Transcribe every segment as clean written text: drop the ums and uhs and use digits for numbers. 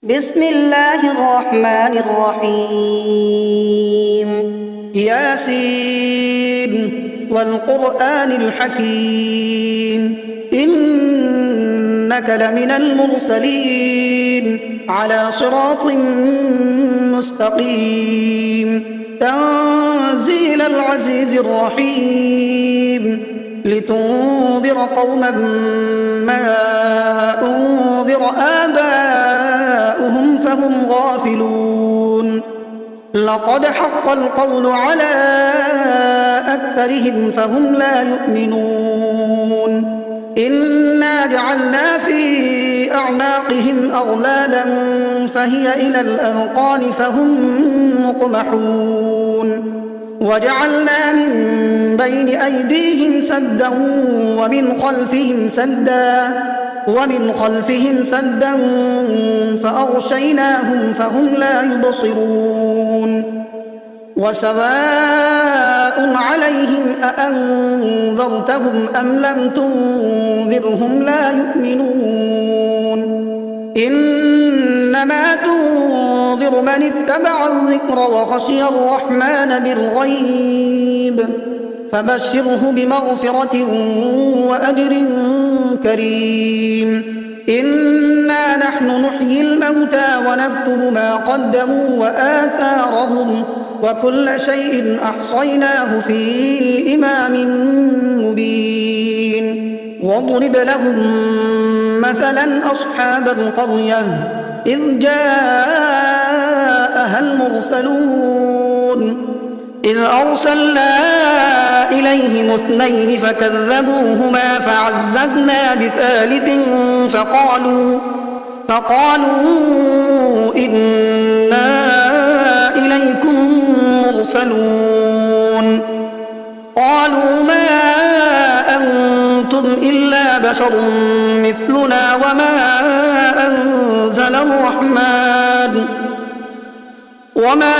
بسم الله الرحمن الرحيم. ياسين والقرآن الحكيم إنك لمن المرسلين على صراط مستقيم تنزيل العزيز الرحيم لتنذر قوما ما أنذر آباؤهم فهم غافلون لقد حق القول على أكثرهم فهم لا يؤمنون إنا جعلنا في أعناقهم أغلالا فهي إلى الأذقان فهم مقمحون وجعلنا من بين أيديهم سدا ومن خلفهم سدا فأغشيناهم فهم لا يبصرون وسواء عليهم أأنذرتهم أم لم تنذرهم لا يؤمنون إنما تنذر من اتبع الذكر وخشي الرحمن بالغيب فبشره بمغفرة وأجر كريم إنا نحن نحيي الموتى ونكتب ما قدموا وآثارهم وكل شيء أحصيناه في إمام مبين واضرب لهم مثلا أصحاب القرية إذ جاءها المرسلون إذ أرسلنا إليهم اثنين فكذبوهما فعززنا بثالث فقالوا إنا إليكم مرسلون قالوا ما أنتم إلا بشر مثلنا وما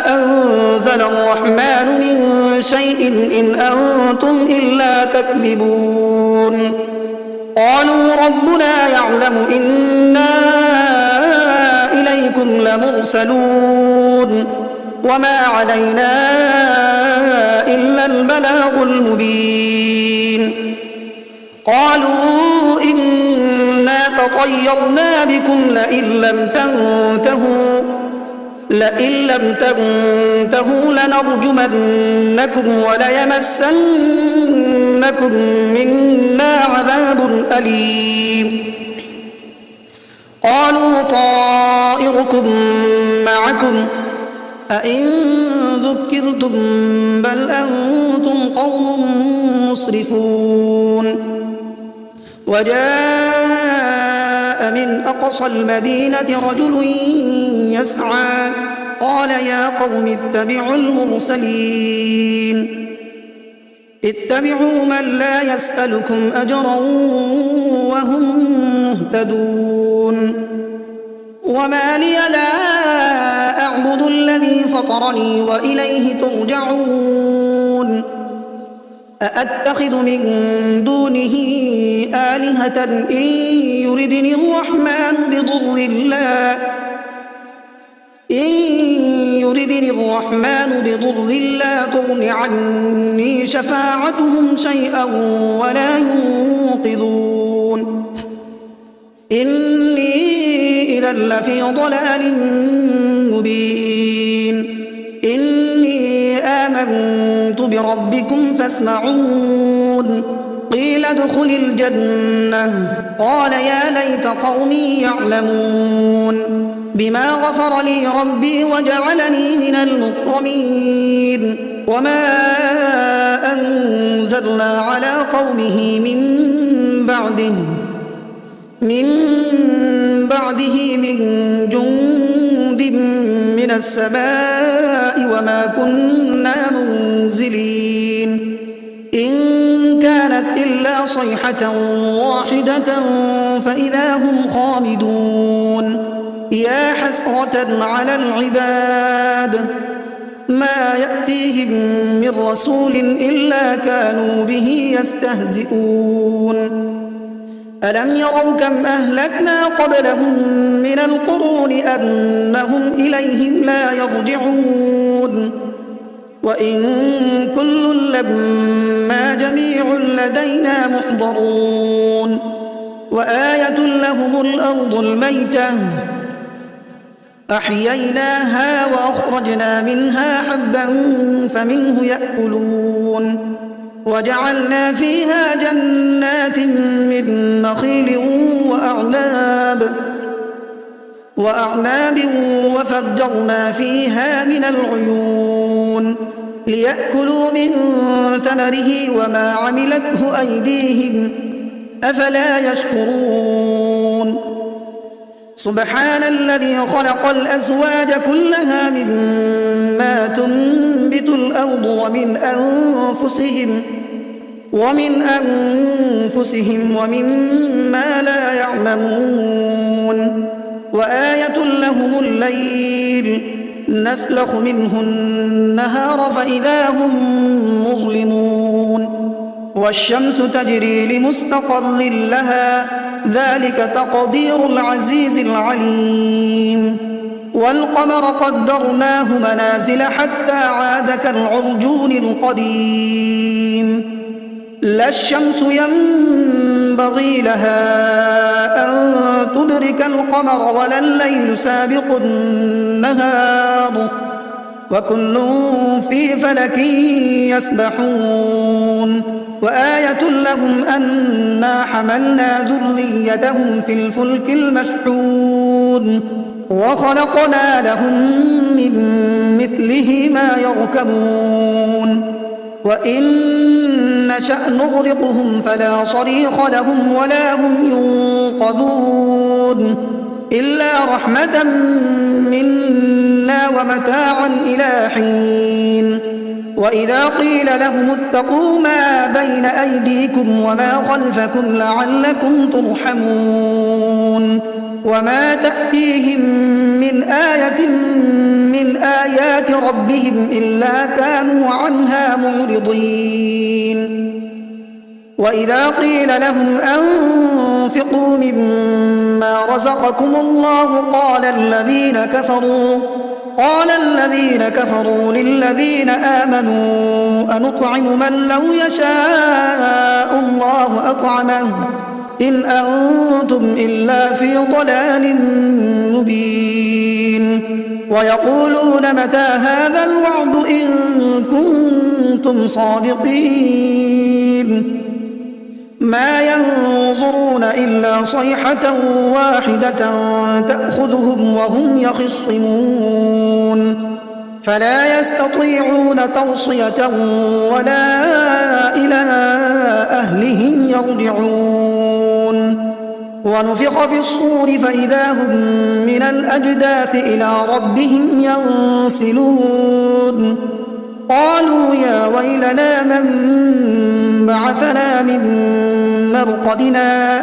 أنزل الرحمن من شيء إن أنتم إلا تكذبون قالوا ربنا يعلم إنا إليكم لمرسلون وما علينا إلا البلاغ المبين قالوا إنا تطيرنا بكم لئن لم تنتهوا لنرجمنكم وليمسنكم منا عذاب أليم قالوا طائركم معكم أئن ذكرتم بل أنتم قوم مسرفون وجاء من أقصى المدينة رجل يسعى قال يا قوم اتبعوا المرسلين اتبعوا من لا يسألكم أجرا وهم مهتدون وما لي لا أعبد الذي فطرني وإليه ترجعون أأتخذ من دونه آلهة إن يردني الرحمن بضر لا تغن عني شفاعتهم شيئا ولا ينقذون إني إذا لفي ضلال مبين إني آمنت بربكم فاسمعون قيل ادخل الجنة قال يا ليت قومي يعلمون بما غفر لي ربي وجعلني من المكرمين وما أنزلنا على قومه من بعده من جند من السماء وما كنا منزلين إن كانت إلا صيحة واحدة فإذا هم خامدون يا حسرة على العباد ما يأتيهم من رسول إلا كانوا به يستهزئون ألم يروا كم أهلكنا قبلهم من القرون أنهم إليهم لا يرجعون وإن كل لما جميع لدينا محضرون وآية لهم الأرض الميتة أحييناها وأخرجنا منها حبا فمنه يأكلون وجعلنا فيها جنات من نخيل وأعناب وفجرنا فيها من العيون ليأكلوا من ثمره وما عملته أيديهم أفلا يشكرون سبحان الذي خلق الأزواج كلها مما تنبت الأرض ومن أنفسهم ومما لا يعلمون وآية لهم الليل نسلخ منه النهار فإذا هم مظلمون والشمس تجري لمستقر لها ذلك تقدير العزيز العليم والقمر قدرناه منازل حتى عاد كالعرجون القديم لا الشمس ينبغي لها أن تدرك القمر ولا الليل سابق النهار وكل في فلك يسبحون وآية لهم أنا حملنا ذريتهم في الفلك المشحون وخلقنا لهم من مثله ما يركبون وإن نشأ نغرقهم فلا صريخ لهم ولا هم ينقذون إلا رحمة منا ومتاعا إلى حين وإذا قيل لهم اتقوا ما بين أيديكم وما خلفكم لعلكم ترحمون وما تأتيهم من آية من آيات ربهم إلا كانوا عنها معرضين وإذا قيل لهم أنفقوا مما رزقكم الله قال الذين كفروا للذين آمنوا أنطعم من لو يشاء الله أطعمه إن أنتم إلا في ضلال مبين ويقولون متى هذا الوعد إن كنتم صادقين ما ينظرون إلا صيحة واحدة تأخذهم وهم يخصمون فلا يستطيعون توصية ولا إلى أهلهم يرجعون ونفخ في الصور فإذا هم من الأجداث إلى ربهم ينسلون قالوا يا ويلنا من بعثنا من مرقدنا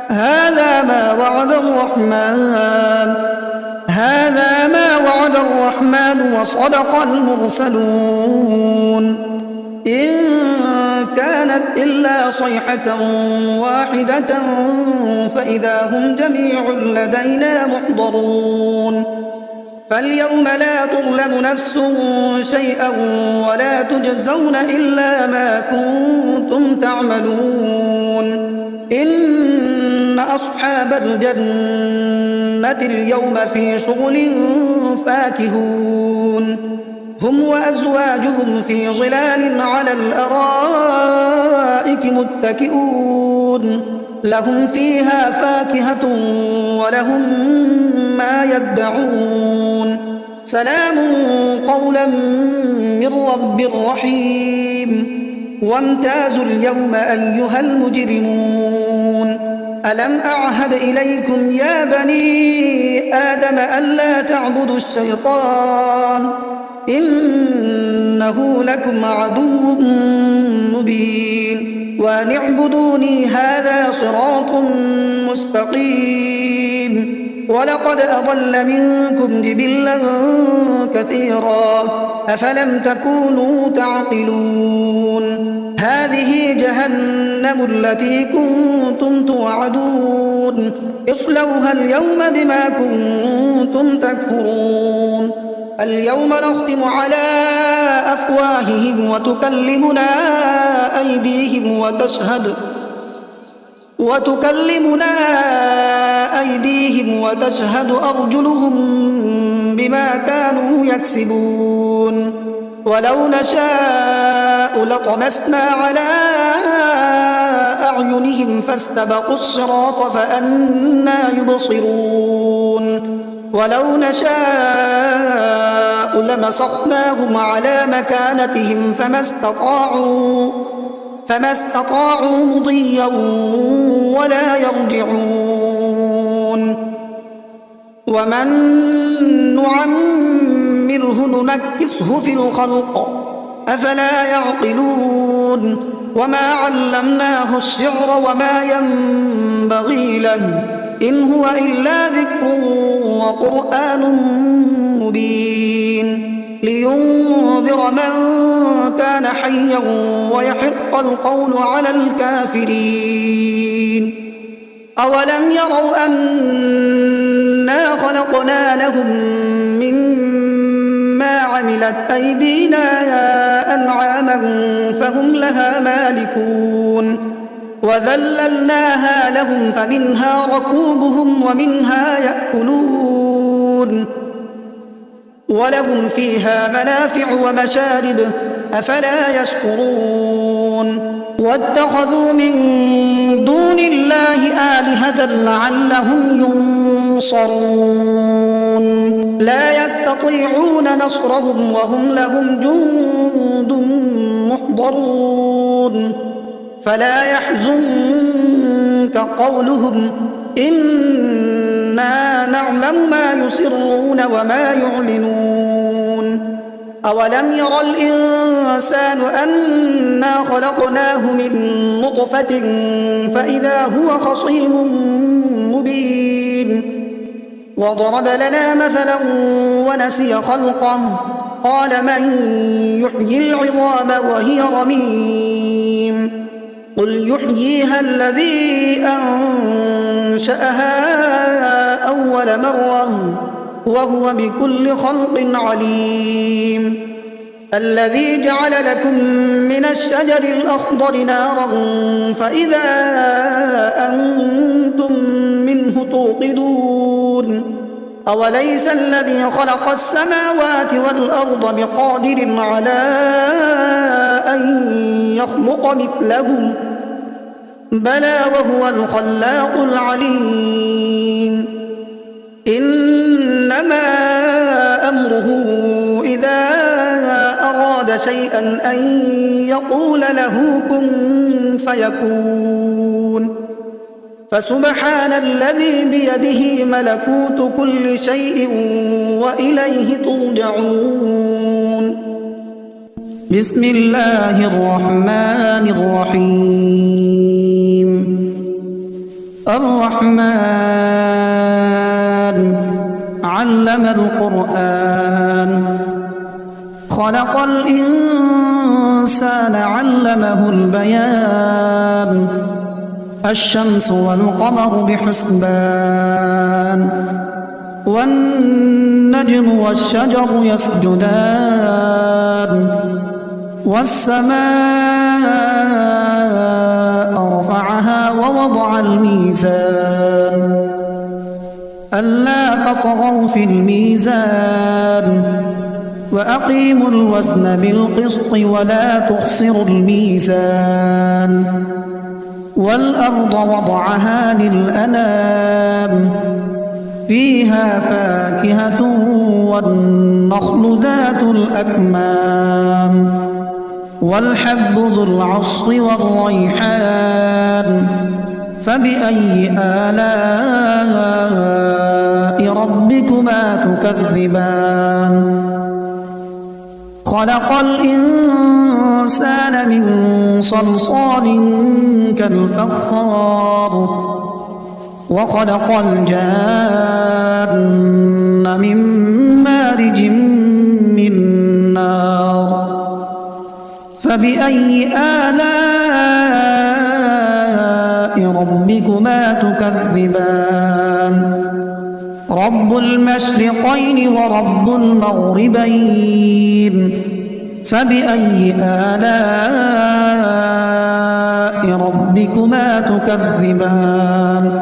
هذا ما وعد الرحمن وصدق المرسلون إن كانت إلا صيحة واحدة فإذا هم جميع لدينا محضرون فاليوم لا تظلم نفس شيئا ولا تجزون إلا ما كنتم تعملون إن أصحاب الجنة اليوم في شغل فاكهون هم وأزواجهم في ظلال على الأرائك متكئون لهم فيها فاكهة ولهم ما يدعون سلام قولا من رب رحيم وامتازوا اليوم أيها المجرمون ألم أعهد إليكم يا بني آدم ألا تعبدوا الشيطان إنه لكم عدو مبين وأن اعبدوني هذا صراط مستقيم ولقد أضل منكم جبلا كثيرا أفلم تكونوا تعقلون هذه جهنم التي كنتم توعدون اصلوها اليوم بما كنتم تكفرون اليوم نختم على أفواههم وتكلمنا أيديهم وتشهد أرجلهم بما كانوا يكسبون ولو نشاء لطمسنا على أعينهم فاستبقوا الصراط فأنى يبصرون ولو نشاء لمسخناهم على مكانتهم فما استطاعوا مضيا ولا يرجعون ومن نعمره ننكسه في الخلق أفلا يعقلون وما علمناه الشعر وما ينبغي له إن هو إلا ذكر وقرآن مبين لينذر من كان حيا ويحق القول على الكافرين أولم يروا أنا خلقنا لهم مما عملت أيدينا أنعاما فهم لها مالكون وذللناها لهم فمنها ركوبهم ومنها يأكلون ولهم فيها منافع ومشارب أفلا يشكرون واتخذوا من دون الله آلهة لعلهم ينصرون لا يستطيعون نصرهم وهم لهم جند محضرون فلا يحزنك قولهم إنا نعلم ما يسرون وما يعلنون أولم ير الإنسان أنا خلقناه من نطفة فإذا هو خصيم مبين وضرب لنا مثلا ونسي خلقه قال من يحيي العظام وهي رميم قل يحييها الذي أنشأها أول مرة وهو بكل خلق عليم الذي جعل لكم من الشجر الأخضر نارا فإذا أنتم منه توقدون أوليس الذي خلق السماوات والأرض بقادر على أن يخلق مثلهم بلى وهو الخلاق العليم إنما أمره إذا أراد شيئا أن يقول له كن فيكون فسبحان الذي بيده ملكوت كل شيء وإليه ترجعون بسم الله الرحمن الرحيم الرحمن علم القرآن خلق الإنسان علمه البيان الشمس والقمر بحسبان والنجم والشجر يسجدان والسماء رفعها ووضع الميزان ألا تطغوا في الميزان وأقيموا الوزن بالقسط ولا تخسروا الميزان والأرض وضعها للأنام فيها فاكهة والنخل ذات الأكمام والحب ذو العصف والريحان فبأي آلاء ربكما تكذبان خلق الإنسان من صلصال كالفخار وخلق الجان من مارج من نار فبأي آلاء ربكما تكذبان رب المشرقين ورب المغربين فبأي آلاء ربكما تكذبان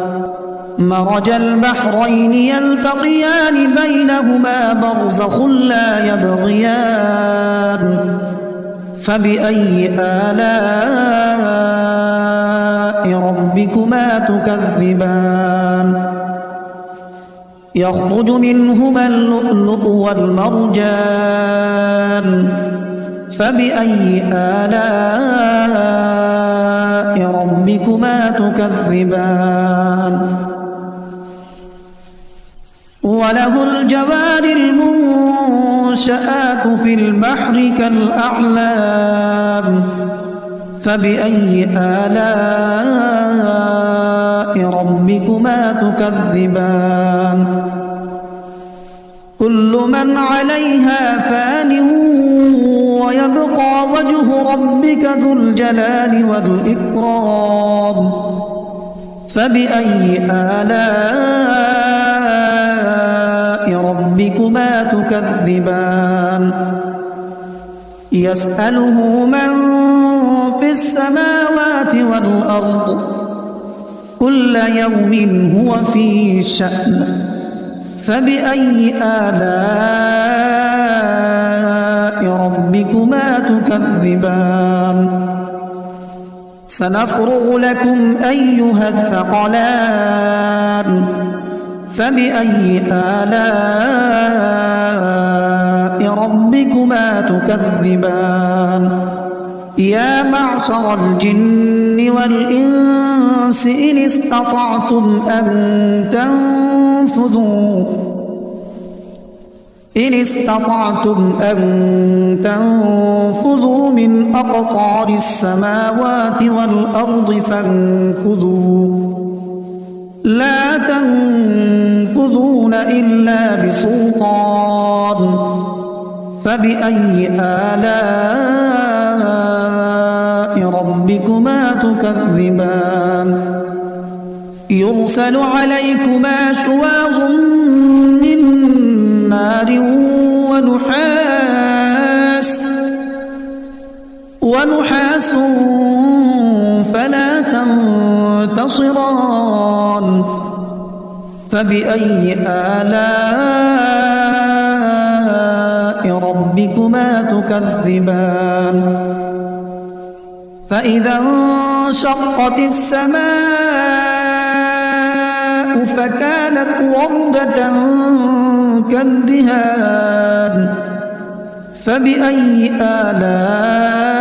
مرج البحرين يلتقيان بينهما برزخ لا يبغيان فبأي آلاء ربكما تكذبان يخرج منهما اللؤلؤ والمرجان فبأي آلاء ربكما تكذبان وله الجوار المنشآت في البحر كالأعلام فبأي آلاء ربكما تكذبان كل من عليها فان ويبقى وجه ربك ذو الجلال والإكرام فبأي آلاء ربكما تكذبان يسأله من في السماوات والأرض كل يوم هو في شأن فبأي آلاء ربكما تكذبان سنفرغ لكم أيها الثقلان فبأي آلاء ربكما تكذبان يا معشر الجن والإنس إن استطعتم أن تنفذوا من أقطار السماوات والأرض فانفذوا لا تنفذون إلا بسلطان فبأي آلاء ربكما تكذبان يرسل عليكما شواظ من نار ونحاس فلا تنتصران فبأي آلاء ربكما تكذبان فإذا انشقت السماء فكانت وردة كالدهان فبأي آلاء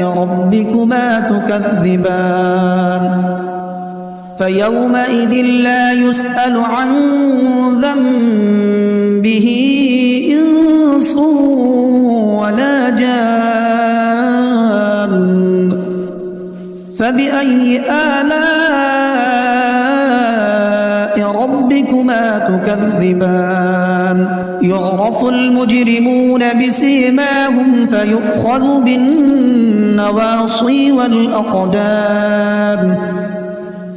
ربكما تكذبان فيومئذ لا يسأل عن ذنبه إنس ولا جان فبأي آلاء ربكما تكذبان يعرف المجرمون بسيماهم فيؤخذ بالنواصي والأقدام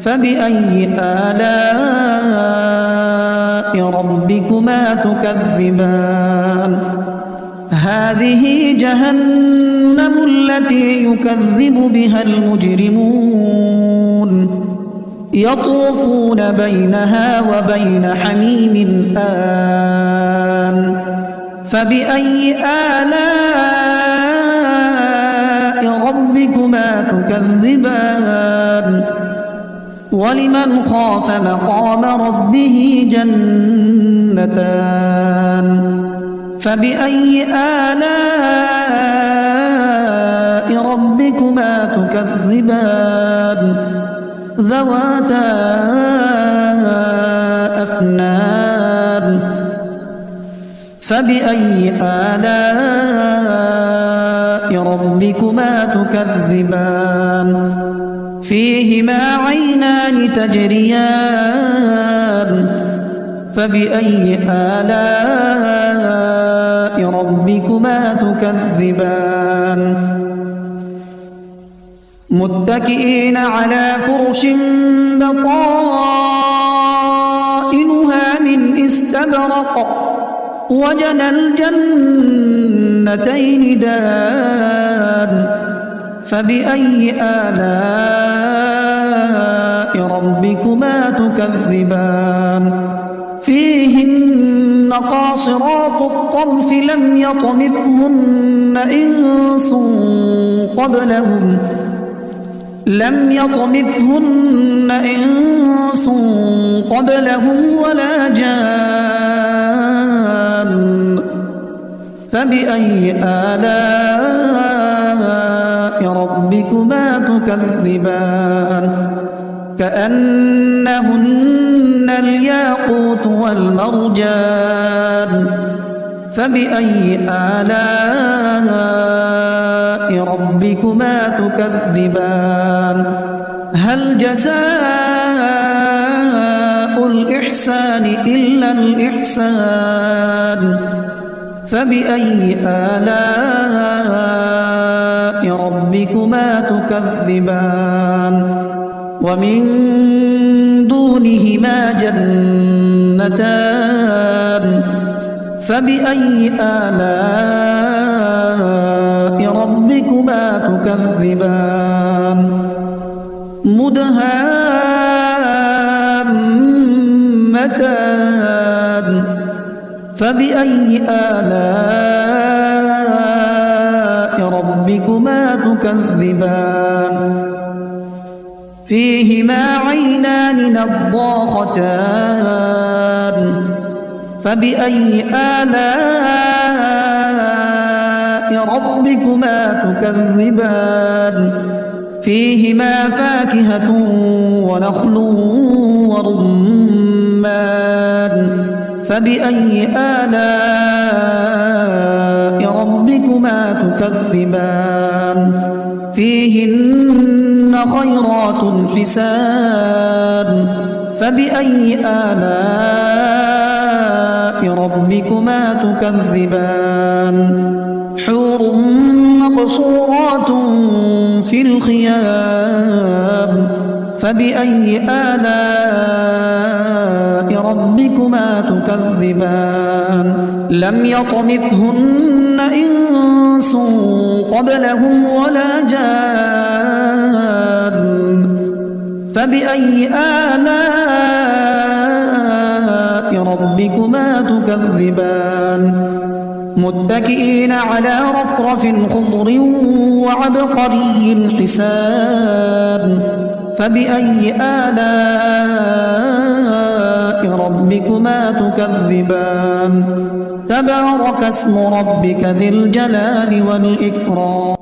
فبأي آلاء ربكما تكذبان هذه جهنم التي يكذب بها المجرمون يطوفون بينها وبين حميم آن فبأي آلاء ربكما تكذبان ولمن خاف مقام ربه جنتان فبأي آلاء ربكما تكذبان ذواتا أفنان فبأي آلاء ربكما تكذبان فيهما عينان تجريان فبأي آلاء ربكما تكذبان تكذبان متكئين على فرش بطائنها من استبرق وجنى الجنتين دان فبأي آلاء ربكما تكذبان فيهن قاصرات الطرف لم يطمثهن إنس قبلهم ولا جان فبأي آلاء ربكما تكذبان كأنهن الياقوت والمرجان فبأي آلاء ربكما تكذبان هل جزاء الإحسان إلا الإحسان فبأي آلاء ربكما تكذبان ومن دونهما جنتان فبأي آلاء ربكما تكذبان مدهامتان فبأي آلاء ربكما تكذبان فيهما عينان نضاختان فبأي آلاء ربكما تكذبان فيهما فاكهة ونخل ورمان فبأي آلاء ربكما تكذبان فيهن خيرات حسان فبأي آلاء ربكما تكذبان حور مقصورات في الخيام فبأي آلاء ربكما تكذبان لم يطمثهن إنس قبلهم ولا جان فبأي آلاء ربكما تكذبان متكئين على رفرف خضر وعبقري حسان فبأي آلاء ربكما تكذبان تبارك اسم ربك ذي الجلال والإكرام